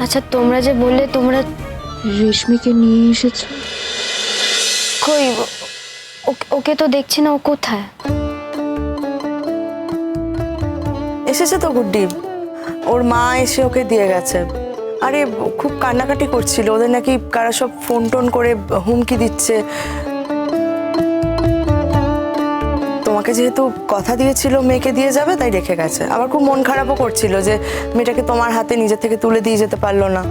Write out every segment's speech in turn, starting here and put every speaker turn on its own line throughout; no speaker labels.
আচ্ছা তোমরা যে বললে তোমরা
রেশমিকে নিয়ে এসেছো?
কই ওকে তো দেখছি না, ও কোথায়?
এসেছে তো গুড্ডি, ওর মা এসে ওকে দিয়ে গেছে। আরে খুব কান্নাকাটি করছিল, ওদের নাকি কারা সব ফোন টোন করে হুমকি দিচ্ছে। তোমাকে যেহেতু কথা দিয়েছিল মেয়েকে দিয়ে যাবে, তাই রেখে গেছে। আবার খুব মন খারাপও করছিল যে মেয়েটাকে তোমার হাতে নিজে থেকে তুলে দিয়ে যেতে পারলো না।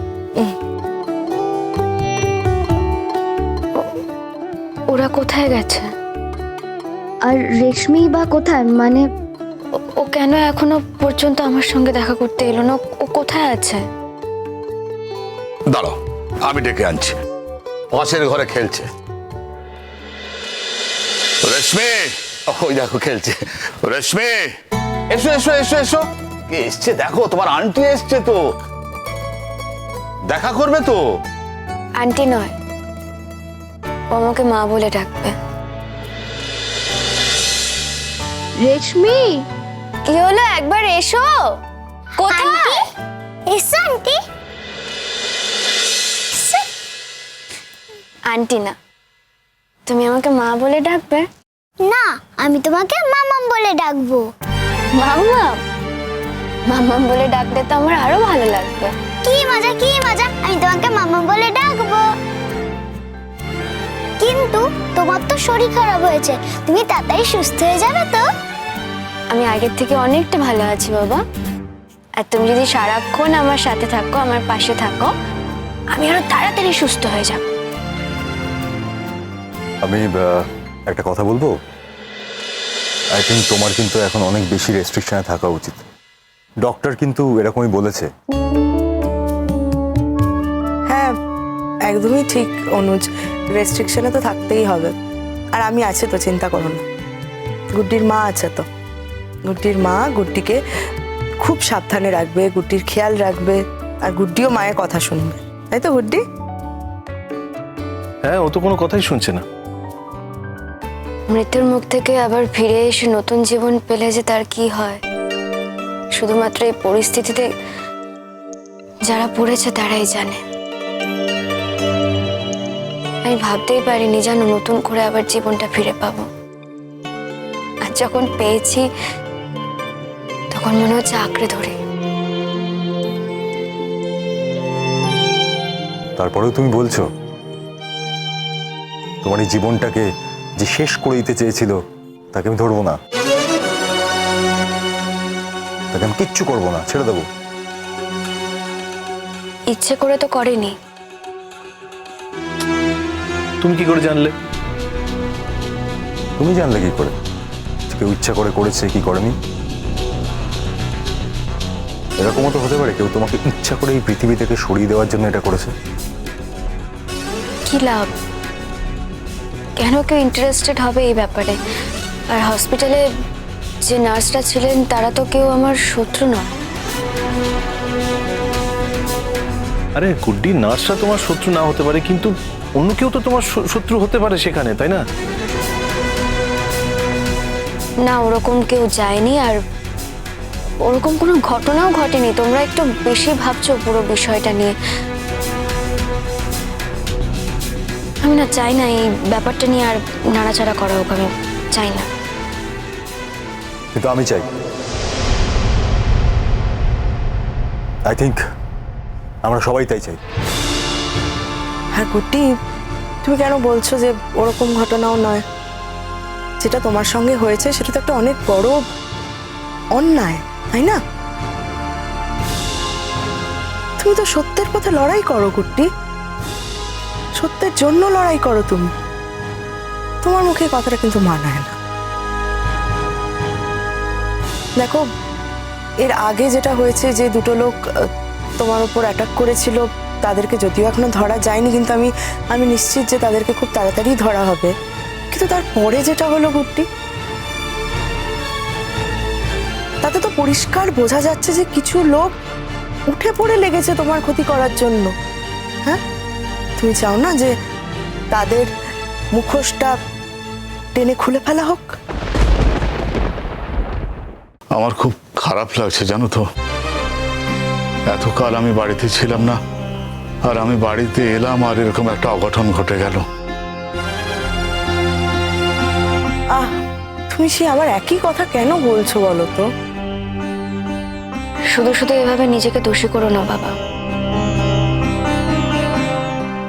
ওরা কোথায় গেছে?
আর রেশমি বা কোথায়? মানে
ও কেন এখনো পর্যন্ত আমার সঙ্গে দেখা করতে এলো না? ও কোথায় আছে?
দাঁড়াও, আমি ডেকে আনছি। পাশের ঘরে খেলছে। রেশমি, ওই দেখো খেলছে। রেশমি, এসো এসো এসো এসো। কে এসছে দেখো, তোমার আন্টি এসছে তো। দেখা করবে তো।
আন্টি নয়, ও আমাকে মা বলে ডাকবে।
রেশমি,
কি হলো? একবার এসো। কোথায়?
এসো আন্টি।
আন্টি না, তুমি আমাকে মা বলে ডাকবে।
না, আমি তোমাকে মামাম বলে ডাকবো।
মাম্মাম? মাম্মাম বলে ডাকলে তো আমার আরো ভালো লাগবে।
কি মজা কি মজা, আমি তোমাকে মামাম বলে ডাকবো। কিন্তু তোমার তো শরীর খারাপ হয়েছে, তুমি তাড়াতাড়ি সুস্থ হয়ে যাবে তো?
আমি আগের থেকে অনেকটা ভালো আছি বাবা। আর তুমি যদি সারাক্ষণ আমার সাথে থাকো, আমার পাশে থাকো, আমি আরো তাড়াতাড়ি সুস্থ হয়ে যাব।
আমি একটা কথা বলবো। আই থিঙ্ক তোমার কিন্তু এখন অনেক বেশি রেস্ট্রিকশনে থাকা উচিত। ডক্টর কিন্তু এরকমই বলেছে।
হ্যাঁ, একদমই ঠিক অনুজ, রেস্ট্রিকশনে তো থাকতেই হবে। আর আমি আছি তো, চিন্তা করো না। গুড্ডির মা আছে তো, গুড্ডির মা গুড্ডিকে খুব সাবধানে রাখবে, গুড্ডির খেয়াল রাখবে। আর গুড্ডিও মায়ের কথা শুনবে, তাই তো গুড্ডি?
হ্যাঁ, ও তো কোনো কথাই শুনছে না।
মৃত্যুর মুখ থেকে আবার ফিরে এসে নতুন জীবন পেলে যে তার কি হয়, শুধুমাত্র এই পরিস্থিতিতে যারা পড়েছে তারাই জানে। আমি ভাবতেই পারিনি জানো, নতুন করে আবার জীবনটা ফিরে পাবো। আর যখন পেয়েছি তখন মনে হচ্ছে আঁকড়ে ধরে।
তারপরেও তুমি বলছো তোমার এই জীবনটাকে যে শেষ করে দিতে চেয়েছিল তাকে আমি ধরবো না, তাকে আমি কিচ্ছু করবো না, ছেড়ে দেবো।
ইচ্ছে করে তো করেনি।
তুমি কি করে জানলে?
তুমি জানলে কি করে কেউ ইচ্ছা করে করেছে কি করেনি? এরকমও তো হতে পারে কেউ তোমাকে ইচ্ছা করে এই পৃথিবী থেকে সরিয়ে দেওয়ার জন্য এটা করেছে।
কি লাভ? কেন কেউ ইন্টারেস্টেড হবে এই ব্যাপারে? আর হসপিটালে যে নার্সরা ছিলেন তারা তো কেউ আমার শত্রু নয়।
আরে গুড্ডি, নার্সরা তোমার শত্রু না হতে পারে, কিন্তু অন্য কেউ তো তোমার শত্রু হতে পারে সেখানে, তাই না?
না, ওরকম কেউ যায়নি, আর ওরকম কোনো ঘটনাও ঘটেনি। তোমরা একটু বেশি ভাবছো পুরো বিষয়টা নিয়ে। আমি না চাই না এই ব্যাপারটা নিয়ে আর নাড়াচাড়া করা হোক, আমি চাই না।
কিন্তু আমি চাই। আই থিঙ্ক আমরা সবাই তাই চাই।
হ্যাঁ গুড্ডি, তুমি কেন বলছো যে ওরকম ঘটনাও নয়? যেটা তোমার সঙ্গে হয়েছে সেটা তো একটা অনেক বড় অন্যায়, তাই না? তুমি তো সত্যের পথে লড়াই করো গুড্ডি, সত্যের জন্য লড়াই করো তুমি। তোমার মুখে কথাটা কিন্তু মানায় না। দেখো, এর আগে যেটা হয়েছে, যে দুটো লোক তোমার উপর অ্যাটাক করেছিল, তাদেরকে যদিও এখনো ধরা যায়নি, কিন্তু আমি নিশ্চিত যে তাদেরকে খুব তাড়াতাড়ি ধরা হবে। কিন্তু তারপরে যেটা হলো গুড্ডি, তাতে তো পরিষ্কার বোঝা যাচ্ছে যে কিছু লোক উঠে পড়ে লেগেছে তোমার ক্ষতি করার জন্য। হ্যাঁ, তুমি চাও না যে তাদের মুখোশটা টেনে খুলে ফেলা হোক?
আমার খুব খারাপ লাগছে জানো তো। এতকাল আমি বাড়িতে ছিলাম না, আর আমি বাড়িতে এলাম আর এরকম একটা অঘটন ঘটে গেল।
তুমি সে আবার একই কথা কেন বলছো বলো তো?
শুধু শুধু এভাবে নিজেকে দোষী করো না বাবা।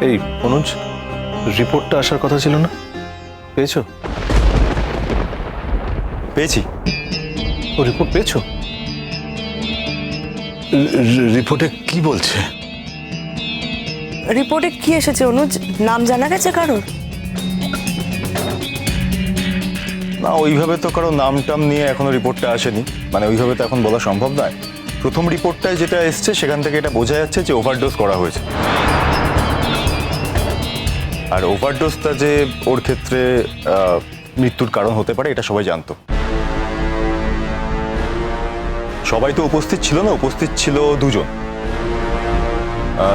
এই অনুজ, রিপোর্টটা আসার কথা ছিল না, পেয়েছো?
পেয়েছি।
ও রিপোর্ট পেয়েছো?
রিপোর্টে কি বলছে?
রিপোর্টে কি এসেছে অনুজ? নাম জানা গেছে কারোর?
না, ওইভাবে তো কারো নাম টাম নিয়ে এখনো রিপোর্টটা আসেনি, মানে ওইভাবে তো এখন বলা সম্ভব নয়। প্রথম রিপোর্টটায় যেটা এসছে সেখান থেকে এটা বোঝা যাচ্ছে যে ওভারডোজ করা হয়েছে। আর ওভারডোজটা যে ওর ক্ষেত্রে মৃত্যুর কারণ হতে পারে এটা সবাই জানতো। সবাই তো উপস্থিত ছিল না, উপস্থিত ছিল দুজন।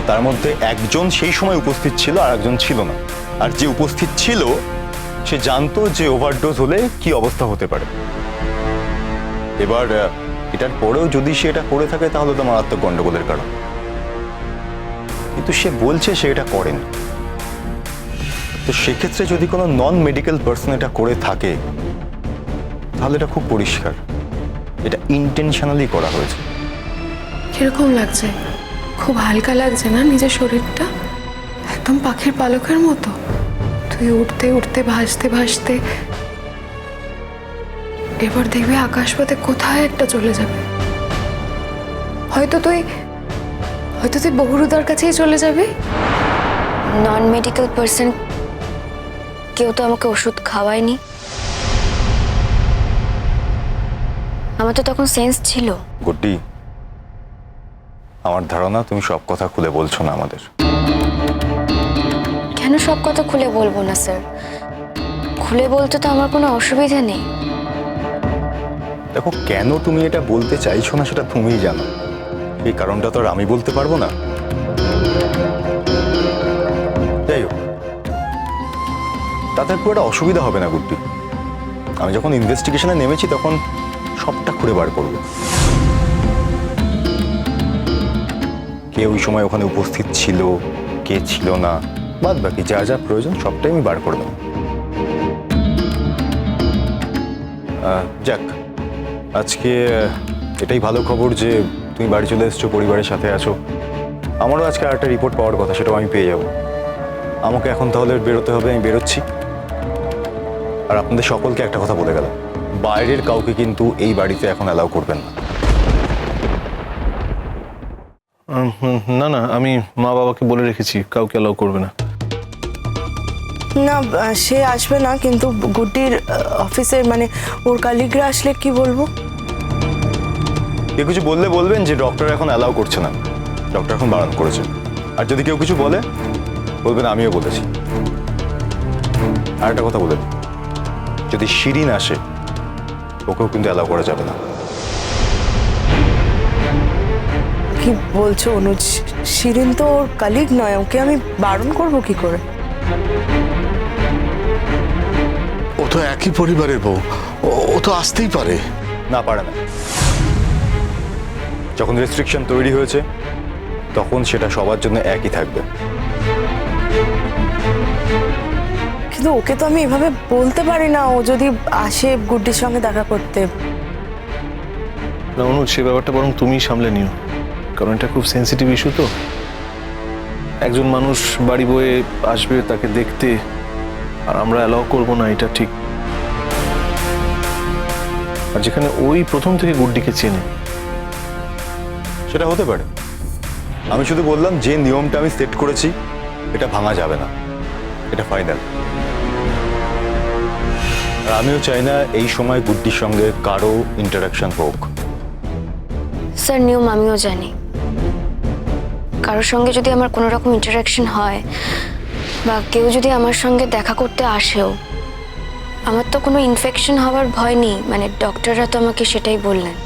তার মধ্যে একজন সেই সময় উপস্থিত ছিল আর একজন ছিল না। আর যে উপস্থিত ছিল সে জানতো যে ওভারডোজ হলে কি অবস্থা হতে পারে। এবার এটার পরেও যদি সে এটা করে থাকে তাহলে তো মারাত্মক গন্ডগোলের কারণ, কিন্তু সে বলছে সে এটা করেনি। তো সেক্ষেত্রে যদি কোনো নন মেডিকেল পার্সন এটা করে থাকে তাহলে এটা খুব পরিষ্কার, এটা ইন্টেনশনালি করা হয়েছে।
কিরকম লাগছে? খুব হালকা লাগছে না নিজের শরীরটা? একদম পাখির পালকের মতো। তুই উঠতে উঠতে ভাসতে ভাসতে এবার দেখবি আকাশপথে কোথায় একটা চলে যাবে। হয়তো তুই বহুরুদার কাছেই চলে যাবে।
নন মেডিকেল পার্সন কেউ তো আমাকে ওষুধ খাওয়ায়নি। আমার তো তখন সেন্স ছিল।
গুড্ডি, আমার ধারণা তুমি সব কথা খুলে বলছো না আমাদের।
কেন সব কথা খুলে বলবো না স্যার? খুলে বলতে তো আমার কোনো অসুবিধা নেই।
দেখো, কেন তুমি এটা বলতে চাইছো না সেটা তুমিই জানো, এই কারণটা তো আর আমি বলতে পারবো না। যাই হোক, তাতে খুব একটা অসুবিধা হবে না গুড্ডি। আমি যখন ইনভেস্টিগেশনে নেমেছি তখন সবটা খুঁড়ে বার করব। কে ওই সময় ওখানে উপস্থিত ছিল, কে ছিল না, বাদ বাকি যা যা প্রয়োজন সবটাই আমি বার করে দেব। যাক, আজকে এটাই ভালো খবর যে তুমি বাড়ি চলে এসছো, পরিবারের সাথে আছো। আমারও আজকে আরেকটা রিপোর্ট পাওয়ার কথা, সেটাও আমি পেয়ে যাব। আমাকে এখন তাহলে বেরোতে হবে, আমি বেরোচ্ছি। আর আপনাদের সকলকে একটা কথা বলে গেলাম, বাইরের কাউকে কিন্তু এই বাড়িতে এখন অ্যালাউ করবেন না।
না না, আমি মা বাবাকে বলে রেখেছি, কাউকে অ্যালাউ করবে না।
না, সে আসবে না, কিন্তু গুড্ডির অফিসের মানে ওর কালিগরা আসলে কি বলবো?
কেউ কিছু বললে বলবেন যে ডক্টর এখন অ্যালাউ করছে না, ডক্টর এখন বারণ করেছে। আর যদি কেউ কিছু বলে বলবেন আমিও বলেছি। আর একটা কথা বলে দিই, যদি শিরিন আসে ওকেও কিন্তু অ্যালাউ করা যাবে না।
কি বলছো অনুজ? শিরিন তো ওর কালিগ নয়, ওকে আমি বারণ করবো কি করে?
ও তো একই পরিবারের বউ, ও তো আসতেই পারে।
না, পারে না। যখন রেস্ট্রিকশন তৈরি হয়েছে তখন সেটা সবার জন্য একই থাকবে।
কিন্তু ওকে তো আমি এভাবে বলতে পারি না, ও যদি আসে গুড্ডির সঙ্গে দেখা করতে।
না অনুজ, সে ব্যাপারটা বরং তুমিই সামলে নিও, কারণ এটা খুব সেন্সিটিভ ইস্যু। তো একজন মানুষ বাড়ি বয়ে আসবে তাকে দেখতে, আর আমরা অ্যালাউ করবো না, এটা ঠিক। আর যেখানে ওই প্রথম থেকে গুড্ডিকে চেনে।
সেটা হতে পারে। আমি শুধু বললাম যে নিয়মটা আমি সেট করেছি এটা ভাঙা যাবে না, এটা ফাইনাল। আর আমিও চাই না এই সময় গুড্ডির সঙ্গে কারো ইন্টারাকশন হোক।
স্যার, নিয়ম আমিও জানি। কারোর সঙ্গে যদি আমার কোনো রকম ইন্টারাকশন হয় বা কেউ যদি আমার সঙ্গে দেখা করতে আসেও, আমার তো কোনো ইনফেকশন হওয়ার ভয় নেই, মানে ডক্টররা তো আমাকে সেটাই বললেন।